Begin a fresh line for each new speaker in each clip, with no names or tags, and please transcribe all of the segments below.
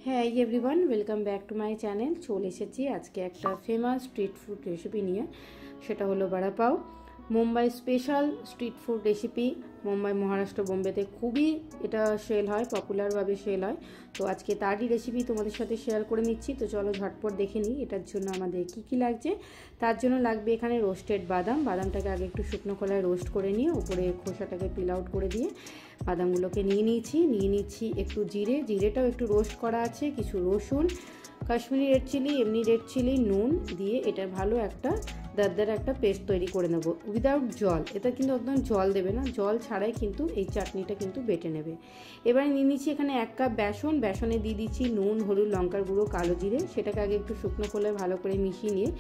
হ্যাঁ everyone, welcome back to my channel. চলে এসেছি আজকে একটা ফেমাস স্ট্রিট ফুড রেসিপি নিয়ে। সেটা হলো vada pav. Mumbai special street food recipe. Mumbai, Maharashtra, বোম্বেতে খুবই এটা সেল হয়, পপুলারভাবে সেল হয়। তো আজকে তারই রেসিপি তোমাদের সাথে শেয়ার করে নিচ্ছি। তো চলো ঝটপট দেখে নিই এটার জন্য আমাদের কী লাগছে। তার জন্য লাগবে এখানে রোস্টেড বাদাম। বাদামটাকে আগে একটু শুকনো খোলায় রোস্ট করে নিয়ে উপরে খোসাটাকে পিল আউট করে দিয়ে বাদামগুলোকে নিয়ে নিচ্ছি একটু জিরেটাও একটু রোস্ট করা আছে, কিছু রসুন, কাশ্মীরি রেড চিলি, এমনি রেড চিলি, নুন দিয়ে এটা ভালো একটা দারদারা একটা পেস্ট তৈরি করে নেব উইদাউট জল। এটা কিন্তু একদম জল দেবে না, জল ছাড়াই কিন্তু এই চাটনিটা কিন্তু বেটে নেবে। এবারে নিয়ে নিচ্ছি এখানে 1 কাপ বেসন। বেসনে দিয়ে দিচ্ছি নুন, হলুদ, লঙ্কার গুঁড়ো, কালো জিরে। সেটাকে আগে একটু শুকনো করে ভালো করে মিশিয়ে নিয়ে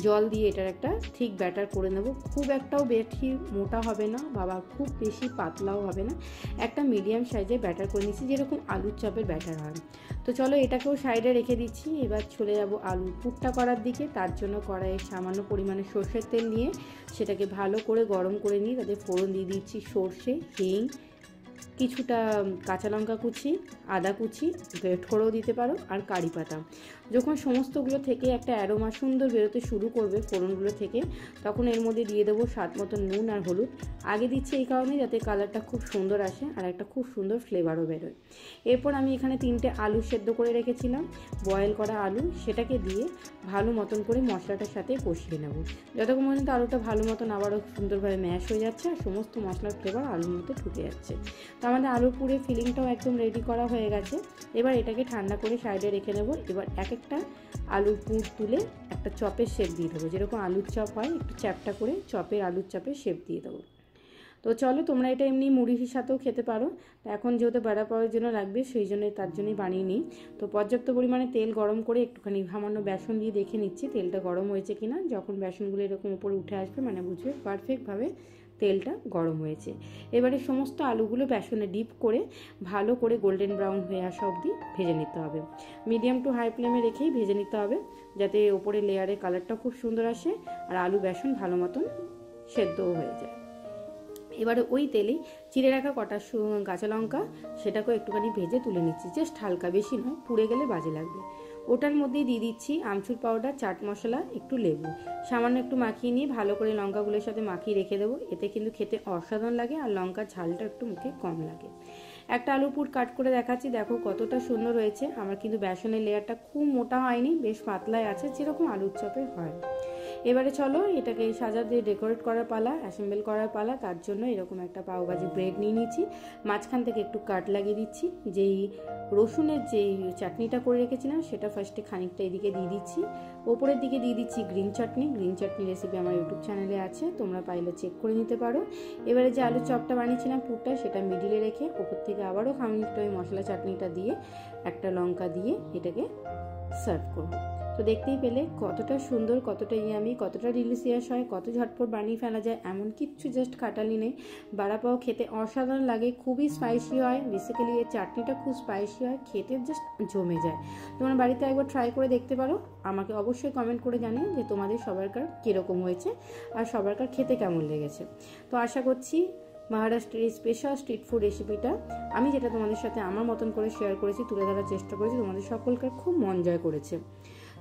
জল দিয়ে এটার একটা ঠিক ব্যাটার করে নেব। খুব একটাও বেশি মোটা হবে না বাবা, খুব বেশি পাতলাও হবে না, একটা মিডিয়াম সাইজে ব্যাটার করে নিচ্ছি, যেরকম আলুর চপের ব্যাটার হয়। তো চলো এটাকেও সাইডে রেখে দিচ্ছি। এবার চলে যাব আলুর পুরটা করার দিকে। তার জন্য কড়াইয়ে সামান্য পরিমাণে সর্ষের তেল নিয়ে সেটাকে ভালো করে গরম করে নিয়ে তাতে ফোড়ন দিয়ে দিচ্ছি সর্ষে, হিং, কিছুটা কাঁচা লঙ্কা কুচি, আদা কুচি, গ্রেট করেও দিতে পারো, আর কারি পাতা। যখন সমস্তগুলো থেকে একটা অ্যারোমা সুন্দর বেরোতে শুরু করবে ফোড়নগুলো থেকে, তখন এর মধ্যে দিয়ে দেবো স্বাদ মতো নুন আর হলুদ। আগে দিচ্ছি এই কারণে যাতে কালারটা খুব সুন্দর আসে আর একটা খুব সুন্দর ফ্লেভারও বেরোয়। এরপর আমি এখানে 3টে আলু সেদ্ধ করে রেখেছিলাম, বয়েল করা আলু, সেটাকে দিয়ে ভালো মতন করে মশলাটার সাথে কষিয়ে নেব যতক্ষণ পর্যন্ত আলুটা ভালো মতন আবারও সুন্দরভাবে ম্যাশ হয়ে যাচ্ছে আর সমস্ত মশলার ফ্লেভার আলুর মধ্যে ঢুকে যাচ্ছে। তো আমাদের আলুর পুরে ফিলিংটাও একদম রেডি করা হয়ে গেছে। এবার এটাকে ঠান্ডা করে সাইডে রেখে নেব। এবার এক একটা আলুর পুর তুলে একটা চপের শেপ দিয়ে দেবো, যেরকম আলুর চপ হয় একটু চ্যাপটা করে চপের আলুর চপের শেপ দিয়ে দেবো। তো চলো তোমরা এটা এমনি মুড়ির সাথেও খেতে পারো। তো এখন যেহেতু বড়া পাওয়ার জন্য লাগবে সেই জন্য তার জন্যই বানিয়ে নিই। তো পর্যাপ্ত পরিমাণে তেল গরম করে একটুখানি সামান্য বেসন দিয়ে দেখে নিচ্ছি তেলটা গরম হয়েছে কিনা। যখন বেসনগুলো এরকম উপরে উঠে আসবে মানে বুঝবে পারফেক্টভাবে তেলটা গরম হয়েছে। এবারে সমস্ত আলুগুলো বেসনে ডিপ করে ভালো করে গোল্ডেন ব্রাউন হয়ে আসা অবধি ভেজে নিতে হবে। মিডিয়াম টু হাই ফ্লেমে রেখেই ভেজে নিতে হবে যাতে ওপরে লেয়ারে কালারটা খুব সুন্দর আসে আর আলু বেসন ভালো মতন সেদ্ধও হয়ে যায়। এবারে ওই তেলেই চিড়ে রাখা কটা কাঁচা লঙ্কা সেটাকেও একটুখানি ভেজে তুলে নিচ্ছি, জাস্ট হালকা, বেশি নয়, পুড়ে গেলে বাজে লাগবে। ওটার মধ্যেই দিয়ে দিচ্ছি আমচুর পাউডার, চাট মশলা, একটু লেবু, সামান্য একটু মাখিয়ে নিয়ে ভালো করে লঙ্কাগুলোর সাথে মাখিয়ে রেখে দেবো। এতে কিন্তু খেতে অসাধারণ লাগে আর লঙ্কার ঝালটা একটু মুখে কম লাগে। একটা আলু পুর কাট করে দেখাচ্ছি, দেখো কতটা সুন্দর হয়েছে। আমার কিন্তু বেসনের লেয়ারটা খুব মোটা হয়নি, বেশ পাতলাই আছে, যেরকম আলুর চপে হয়। এবারে চলো এটাকে সাজা দিয়ে ডেকোরেট করার পালা, অ্যাসেম্বল করার পালা। তার জন্য এরকম একটা পাওভাজি ব্রেড নিয়ে নিচ্ছি, মাঝখান থেকে একটু কাট লাগিয়ে দিচ্ছি। যেই রসুনের যেই চাটনিটা করে রেখেছিলাম সেটা ফার্স্টে খানিকটা এদিকে দিয়ে দিচ্ছি, ওপরের দিকে দিয়ে দিচ্ছি গ্রিন চাটনি। গ্রিন চাটনি রেসিপি আমার ইউটিউব চ্যানেলে আছে, তোমরা পাইলে চেক করে নিতে পারো। এবারে যে আলুর চপটা বানিয়েছিলাম পুরটা সেটা মিডিলে রেখে ওপর থেকে আবারও খানিকটা ওই মশলা চাটনিটা দিয়ে একটা লঙ্কা দিয়ে এটাকে সার্ভ করবো। তো দেখতেই পেলে কতটা সুন্দর, কতটা ইয়ামি, কতটা ডিলিশিয়াস হয়, কত ঝটপট বানিয়ে ফেলা যায়, এমন কিচ্ছু জাস্ট খাটালি নেই। বড়া পাও খেতে অসাধারণ লাগে, খুবই স্পাইসি হয়, বেসিক্যালি এর চাটনিটা খুব স্পাইসি হয়, খেতে জাস্ট জমে যায়। তোমরা বাড়িতে একবার ট্রাই করে দেখতে পারো, আমাকে অবশ্যই কমেন্ট করে জানিও যে তোমাদের সবারকার কীরকম হয়েছে আর সবারকার খেতে কেমন লেগেছে। তো আশা করছি মহারাষ্ট্রের স্পেশাল স্ট্রিট ফুড রেসিপিটা আমি যেটা তোমাদের সাথে আমার মতন করে শেয়ার করেছি, তুলে ধরার চেষ্টা করেছি, তোমাদের সকলকার খুব মন জয় করেছে।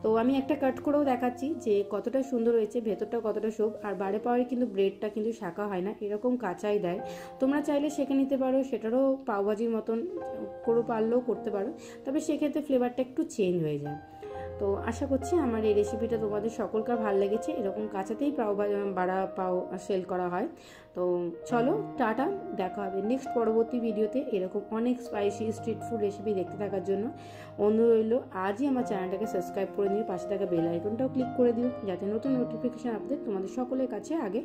তো আমি একটা কাট করেও দেখাচ্ছি যে কতটা সুন্দর হয়েছে, ভেতরটা কতটা সব। আর বাড়ে পাওয়ারে কিন্তু ব্রেডটা কিন্তু শাঁকা হয় না, এরকম কাঁচাই দেয়। তোমরা চাইলে সেঁকে নিতে পারো, সেটারও পাওভাজির মতন করে পারলেও করতে পারো, তবে সেক্ষেত্রে ফ্লেভারটা একটু চেঞ্জ হয়ে যায়। তো আশা করছি আমার এই রেসিপিটা তোমাদের সকলকার ভালো লেগেছে। এরকম কাঁচাতেই বড়া পাও সেল করা হয়। তো চলো টাটা, দেখা হবে নেক্সট পরবর্তী ভিডিওতে এরকম অনেক স্পাইসি স্ট্রিট ফুড রেসিপি দেখতে থাকার জন্য অনুরোধ রইল আজই আমার চ্যানেলটাকে সাবস্ক্রাইব করে নিও, পাশে থাকা বেল আইকনটাও ক্লিক করে দিও যাতে নতুন নোটিফিকেশন আপডেট তোমাদের সকলের কাছে আগে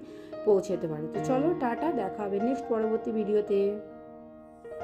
পৌঁছে যেতে পারে। তো চলো টাটা, দেখা হবে নেক্সট পরবর্তী ভিডিওতে।